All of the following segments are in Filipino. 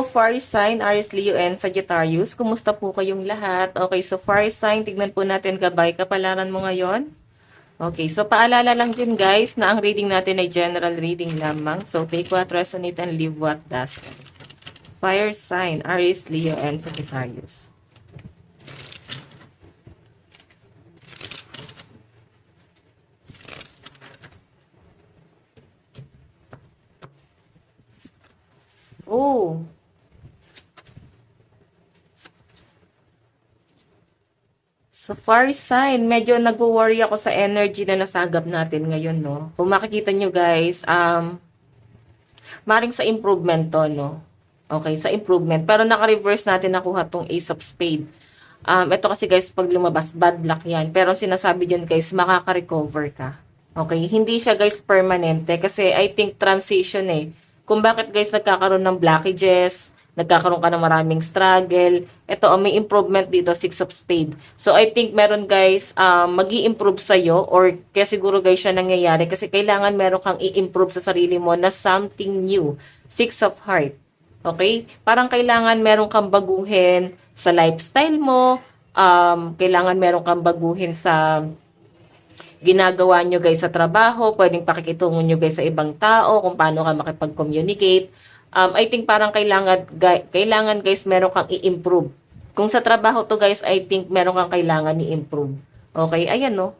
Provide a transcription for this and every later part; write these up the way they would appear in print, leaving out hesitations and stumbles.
fire sign, Aries, Leo, and Sagittarius. Kumusta po kayong lahat? Okay, so fire sign, tignan po natin gabay kapalaran mo ngayon. Okay, so paalala lang din guys na ang reading natin ay general reading lamang. So take what resonate and leave what doesn't. Fire sign, Aries, Leo, and Sagittarius. Oh, so fire sign, medyo nag-worry ako sa energy na nasagap natin ngayon, no? Kung makikita nyo guys, maring sa improvement to, no? Okay, sa improvement. Pero naka-reverse natin nakuha tong Ace of Spade. Ito kasi guys, pag lumabas, bad luck yan. Pero sinasabi dyan guys, makaka-recover ka. Okay, hindi siya guys permanente kasi I think transition eh. Kung bakit guys nagkakaroon ng blockages, nagkakaroon ka ng maraming struggle. Ito, may improvement dito, Six of Spade. So, I think meron guys, mag-i-improve sa'yo or kaya siguro guys siya nangyayari kasi kailangan meron kang i-improve sa sarili mo na something new. Six of Heart. Okay? Parang kailangan meron kang baguhin sa lifestyle mo. Kailangan meron kang baguhin sa ginagawa nyo guys sa trabaho. Pwedeng pakikitungo nyo guys sa ibang tao kung paano ka makipag-communicate. I think parang kailangan guys meron kang i-improve. Kung sa trabaho to guys, I think meron kang kailangan i-improve. Okay? Ayan no.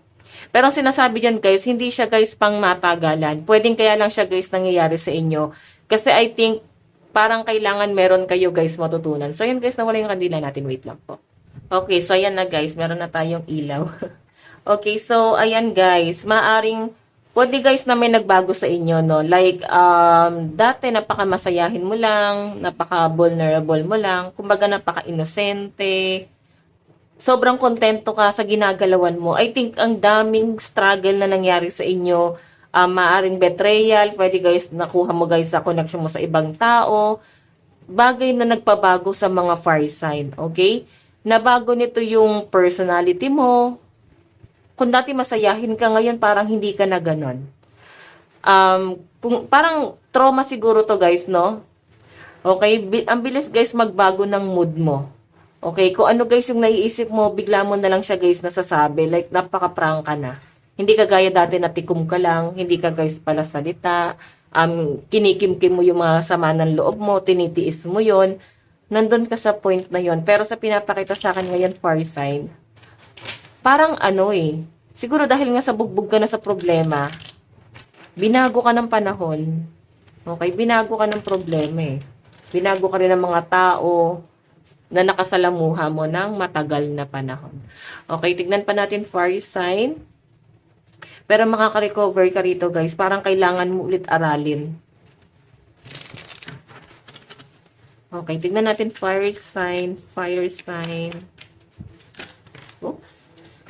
Pero ang sinasabi dyan guys, hindi siya guys pang matagalan. Pwedeng kaya lang siya guys nangyayari sa inyo. Kasi I think parang kailangan meron kayo guys matutunan. So yun guys, nawala yung kandila natin. Wait lang po. Okay, so ayan na guys. Meron na tayong ilaw. Okay, so ayan guys. Pwede guys na may nagbago sa inyo, no? Like, dati napaka-masayahin mo lang, napaka-vulnerable mo lang, kumbaga napaka-inosente, sobrang kontento ka sa ginagalawan mo. I think ang daming struggle na nangyari sa inyo, maaring betrayal, pwede guys, nakuha mo guys sa connection mo sa ibang tao, bagay na nagpabago sa mga fire sign, okay? Nabago nito yung personality mo. Kung dati masayahin ka, ngayon parang hindi ka na ganon. Parang trauma siguro to guys, no? Okay, ang bilis guys magbago ng mood mo. Okay, kung ano guys yung naiisip mo, bigla mo na lang siya guys nasasabi, like napaka-prank ka na. Hindi ka gaya dati na tikom ka lang, hindi ka guys pala salita, kinikimkim mo yung mga sama ng loob mo, tinitiis mo yon. Nandun ka sa point na yon. Pero sa pinapakita sa akin ngayon, fire sign, parang siguro dahil nga sa bugbog ka na sa problema, binago ka ng panahon. Okay, binago ka ng problema eh. Binago ka rin ng mga tao na nakasalamuha mo ng matagal na panahon. Okay, tignan pa natin fire sign. Pero makaka-recover ka rito guys. Parang kailangan mo ulit aralin. Okay, tignan natin fire sign. Fire sign. Oops.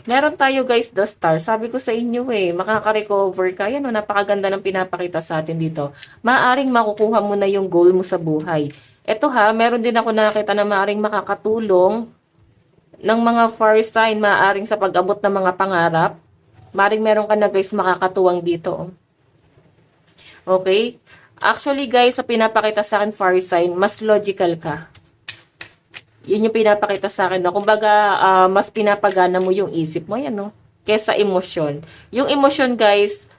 Meron tayo guys, the star. Sabi ko sa inyo makaka-recover ka. Yan napakaganda ng pinapakita sa atin dito. Maaring makukuha mo na yung goal mo sa buhay. Ito meron din ako nakita na maaring makakatulong ng mga fire sign, maaring sa pag-abot ng mga pangarap. Maaring meron ka na guys makakatuwang dito. Okay? Actually guys, sa pinapakita sa akin fire sign, mas logical ka. Yun yung pinapakita sa akin, no? Kumbaga, mas pinapagana mo yung isip mo, yan, no? Kesa emosyon. Yung emosyon, guys,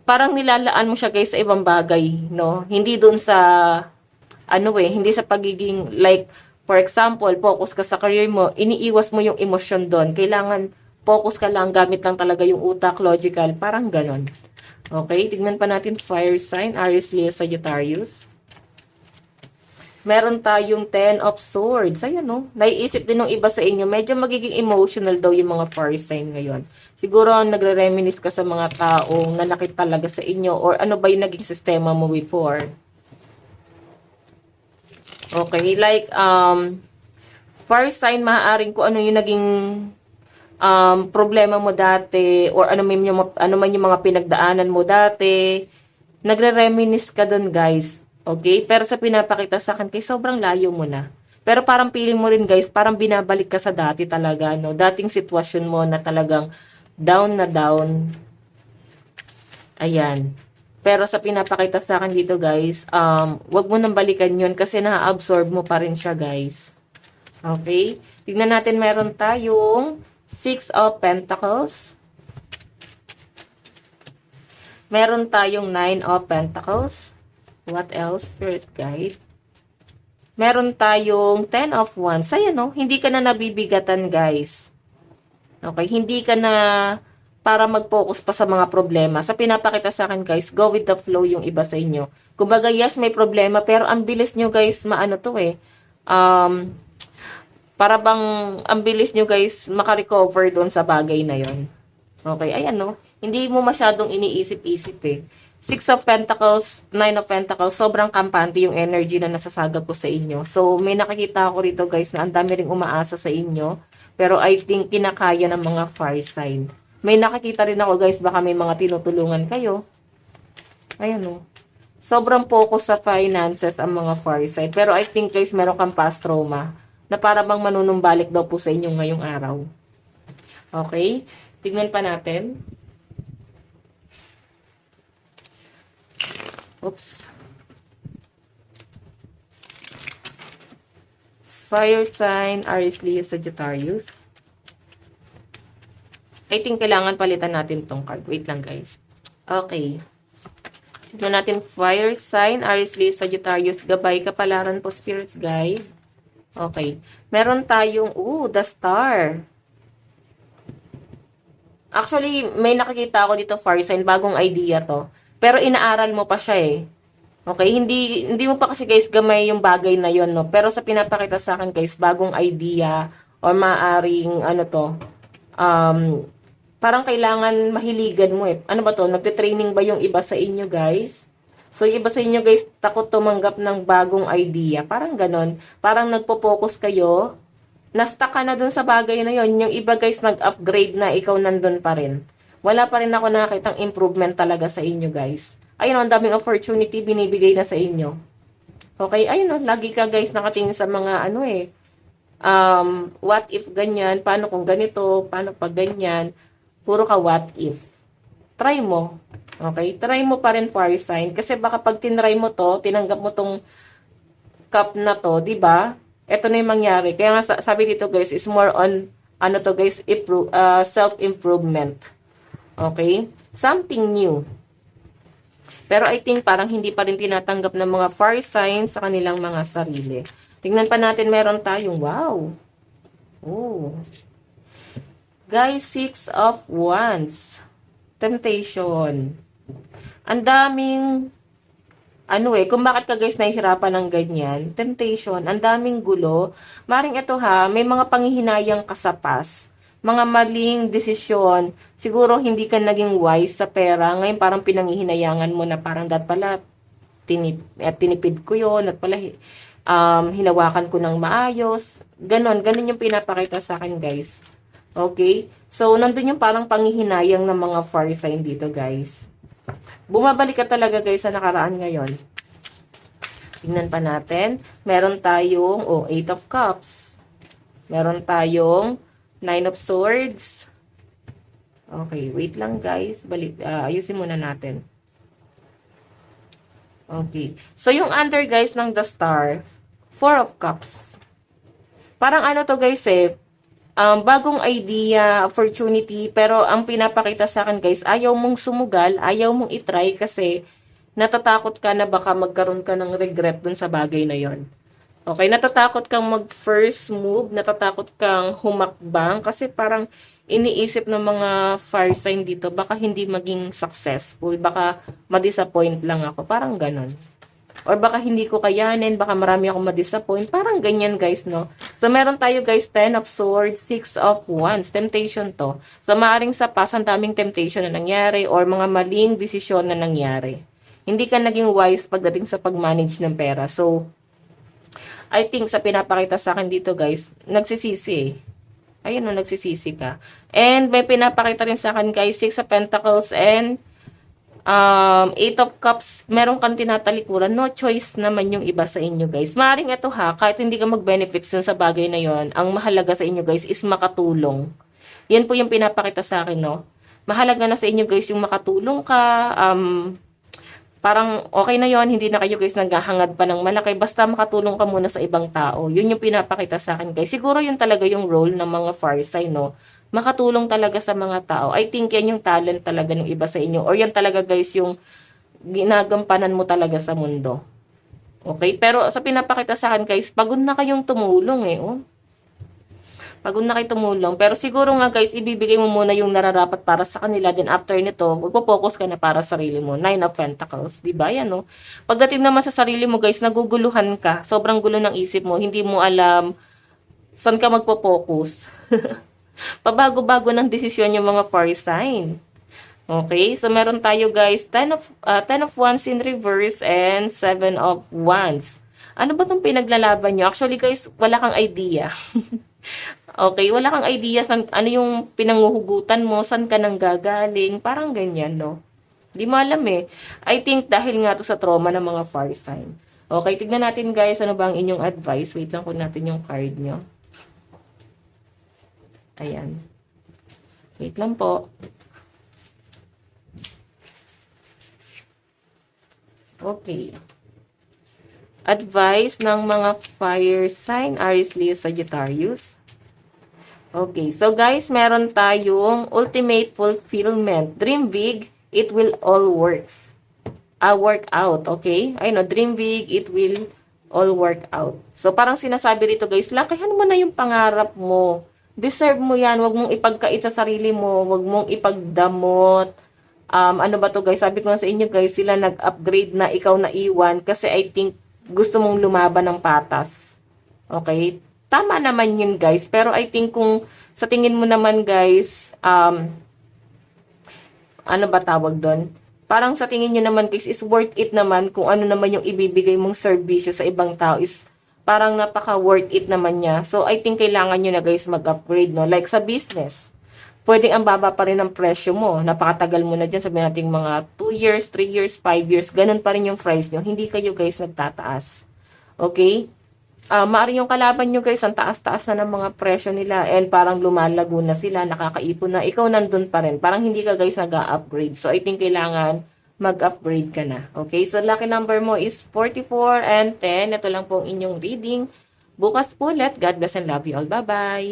parang nilalaan mo siya, guys, sa ibang bagay, no? Hindi dun sa, hindi sa pagiging, like, for example, focus ka sa career mo, iniiwas mo yung emosyon dun. Kailangan, focus ka lang, gamit lang talaga yung utak, logical, parang ganon. Okay, tignan pa natin, fire sign, Aries, Leo, Sagittarius. Meron tayong 10 of Swords. Ayan, no? Naiisip din ng iba sa inyo. Medyo magiging emotional daw yung mga fire sign ngayon. Siguro nagre-reminisce ka sa mga taong nanakit talaga sa inyo or ano ba yung naging sistema mo before. Okay, like, fire sign, maaaring kung ano yung naging problema mo dati or ano man yung mga pinagdaanan mo dati. Nagre-reminisce ka dun, guys. Okay? Pero sa pinapakita sa akin, kay sobrang layo mo na. Pero parang feeling mo rin guys, parang binabalik ka sa dati talaga, no? Dating sitwasyon mo na talagang down na down. Ayan. Pero sa pinapakita sa akin dito guys, wag mo nang balikan yun kasi na-absorb mo pa rin siya guys. Okay? Tignan natin, meron tayong Six of Pentacles. Meron tayong Nine of Pentacles. What else, Spirit Guide? Meron tayong Ten of Wands. Ayan, no? Hindi ka na nabibigatan, guys. Okay? Hindi ka na para mag-focus pa sa mga problema. Sa pinapakita sa akin, guys, go with the flow yung iba sa inyo. Kumbaga, yes, may problema, pero ang bilis nyo, guys, maano to eh. Para bang ang bilis nyo, guys, makarecover doon sa bagay na yon. Okay? Ayan, no? Hindi mo masyadong iniisip-isip eh. Six of Pentacles, Nine of Pentacles, sobrang kampante yung energy na nasasagap ko sa inyo. So, may nakikita ako rito, guys, na ang dami ring umaasa sa inyo. Pero I think kinakaya ng mga fire sign. May nakikita rin ako, guys, baka may mga tinutulungan kayo. Ayan, o. Sobrang focus sa finances ang mga fire sign. Pero I think, guys, meron kang past trauma na para bang manunumbalik daw po sa inyo ngayong araw. Okay? Tignan pa natin. Oops. Fire sign, Aries, Leo, Sagittarius. I think kailangan palitan natin tong card. Wait lang, guys. Okay. Tignan natin, fire sign, Aries, Leo, Sagittarius. Gabay, kapalaran po, Spirit Guide. Okay. Meron tayong, the Star. Actually, may nakikita ako dito, fire sign. Bagong idea to. Pero inaaral mo pa siya eh. Okay? Hindi mo pa kasi, guys, gamay yung bagay na yon, no? Pero sa pinapakita sa akin, guys, bagong idea or maaring, ano to, parang kailangan mahiligan mo eh. Ano ba to? Nagte-training ba yung iba sa inyo, guys? So, yung iba sa inyo, guys, takot tumanggap ng bagong idea. Parang ganon. Parang nagpo-focus kayo. Na-stuck ka na dun sa bagay na yon. Yung iba, guys, nag-upgrade na. Ikaw nandun pa rin. Wala pa rin ako nakakitang improvement talaga sa inyo, guys. Ayun, ang daming opportunity binibigay na sa inyo. Okay? Ayun, lagi ka, guys, nakatingin sa mga, what if ganyan? Paano kung ganito? Paano pag ganyan? Puro ka what if. Try mo. Okay? Try mo pa rin, fire sign. Kasi baka pag tinry mo to, tinanggap mo tong cup na to, di ba? Ito na yung mangyari. Kaya nga sabi dito, guys, is more on, guys, self-improvement. Okay? Something new. Pero I think parang hindi pa rin tinatanggap ng mga fire signs sa kanilang mga sarili. Tingnan pa natin, meron tayong, wow. Oh. Guys, Six of Wands. Temptation. Ang daming, kung bakit ka, guys, nahihirapan ng ganyan. Temptation. Ang daming gulo. Maring ito may mga panghihinayang kasapas. Mga maling desisyon. Siguro hindi ka naging wise sa pera. Ngayon parang pinanghihinayangan mo na parang pala tinipid ko yon at pala hinawakan ko ng maayos. Ganon yung pinapakita sa akin, guys. Okay? So, nandun yung parang panghihinayang ng mga fire sign dito, guys. Bumabalik ka talaga, guys, sa nakaraan ngayon. Tingnan pa natin. Meron tayong, Eight of Cups. Meron tayong Nine of Swords. Okay, wait lang, guys. Ayusin muna natin. Okay. So, yung under, guys, ng the Star, Four of Cups. Parang guys, bagong idea, opportunity, pero ang pinapakita sa akin, guys, ayaw mong sumugal, ayaw mong itry kasi natatakot ka na baka magkaroon ka ng regret dun sa bagay na yon. Okay, natatakot kang mag-first move, natatakot kang humakbang kasi parang iniisip ng mga fire sign dito, baka hindi maging successful, baka ma-disappoint lang ako, parang ganon. Or baka hindi ko kayanin, baka marami akong ma-disappoint. Parang ganyan, guys, no? So, meron tayo, guys, 10 of Swords, 6 of Wands. Temptation to. So, maaaring sa past, ang daming temptation na nangyari or mga maling desisyon na nangyari. Hindi ka naging wise pagdating sa pag-manage ng pera. So, I think sa pinapakita sa akin dito, guys, nagsisisi. Ayun, nagsisisi ka. And may pinapakita rin sa akin, guys, 6 of Pentacles and Eight of Cups, meron kang tinatalikuran. No choice naman yung iba sa inyo, guys. Maaaring ito kahit hindi ka mag-benefits dun sa bagay na yon, ang mahalaga sa inyo, guys, is makatulong. Yan po yung pinapakita sa akin, no? Mahalaga na sa inyo, guys, yung makatulong ka, parang okay na yon, hindi na kayo guys naghahangad pa ng malaki, basta makatulong ka muna sa ibang tao. Yun yung pinapakita sa akin guys. Siguro yun talaga yung role ng mga far sign, no? Makatulong talaga sa mga tao. I think yan yung talent talaga ng iba sa inyo. Or yan talaga guys yung ginagampanan mo talaga sa mundo. Okay? Pero sa pinapakita sa akin guys, pagod na kayong tumulong eh. Oh. Pagod na kayo tumulong. Pero siguro nga guys, ibibigay mo muna yung nararapat para sa kanila. Then after nito, magpo-focus ka na para sa sarili mo. Nine of Pentacles. Diba? Yan, no? Pagdating naman sa sarili mo guys, naguguluhan ka. Sobrang gulo ng isip mo. Hindi mo alam saan ka magpo-focus. Pabago-bago ng desisyon yung mga fire sign. Okay? So, meron tayo guys, 10 of Wands in reverse and 7 of Wands. Ano ba itong pinaglalaban nyo? Actually guys, wala kang idea. Okay, wala kang idea ano yung pinanguhugutan mo, saan ka nang gagaling, parang ganyan, no? Di mo alam eh. I think dahil nga to sa trauma ng mga fire sign. Okay, tignan natin guys, ano ba ang inyong advice? Wait lang kung natin yung card nyo. Ayan. Wait lang po. Okay. Advice ng mga fire sign, Aries, Leo, Sagittarius. Okay, so guys, meron tayong ultimate fulfillment. Dream big, it will all work out, okay? I know, dream big, it will all work out. So, parang sinasabi rito guys, lakihan mo na yung pangarap mo. Deserve mo yan, wag mong ipagkait sa sarili mo, wag mong ipagdamot. Ano ba to guys, sabi ko nga sa inyo guys, sila nag-upgrade na, ikaw na iwan, kasi I think gusto mong lumaban ng patas. Okay? Tama naman yun guys, pero I think kung sa tingin mo naman guys, ano ba tawag doon? Parang sa tingin nyo naman guys, is worth it naman kung ano naman yung ibibigay mong serbisyo sa ibang tao is parang napaka worth it naman niya. So I think kailangan nyo na guys mag-upgrade, no? Like sa business, pwedeng ang baba pa rin ang presyo mo. Napakatagal mo na dyan, sabihin natin mga 2 years, 3 years, 5 years, ganun pa rin yung price nyo. Hindi kayo guys nagtataas. Okay? Maaring yung kalaban nyo guys, ang taas-taas na ng mga presyo nila and parang lumalago na sila, nakakaipon na, ikaw nandun pa rin. Parang hindi ka guys nag-upgrade. So, I think kailangan mag-upgrade ka na. Okay? So, lucky number mo is 44 and 10. Ito lang po ang inyong reading. Bukas po ulit. God bless and love you all. Bye-bye!